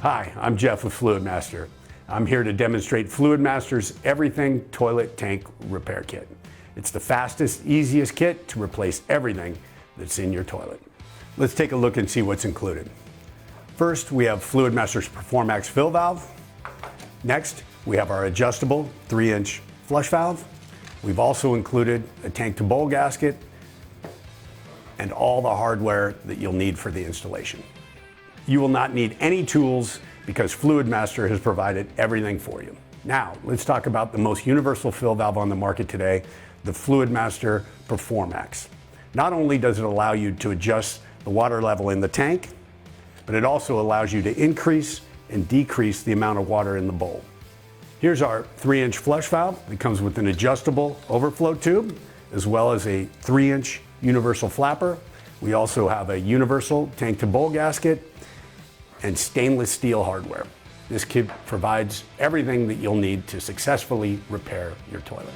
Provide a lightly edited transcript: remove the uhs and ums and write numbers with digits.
Hi, I'm Jeff with Fluidmaster. I'm here to demonstrate Fluidmaster's Everything Toilet Tank Repair Kit. It's the fastest, easiest kit to replace everything that's in your toilet. Let's take a look and see what's included. First, we have Fluidmaster's PerforMAX fill valve. Next, we have our adjustable 3-inch flush valve. We've also included a tank to bowl gasket and all the hardware that you'll need for the installation. You will not need any tools because Fluidmaster has provided everything for you. Now, let's talk about the most universal fill valve on the market today, the Fluidmaster PerforMAX. Not only does it allow you to adjust the water level in the tank, but it also allows you to increase and decrease the amount of water in the bowl. Here's our 3-inch flush valve. It comes with an adjustable overflow tube, as well as a 3-inch universal flapper. We also have a universal tank to bowl gasket and stainless steel hardware. This kit provides everything that you'll need to successfully repair your toilet.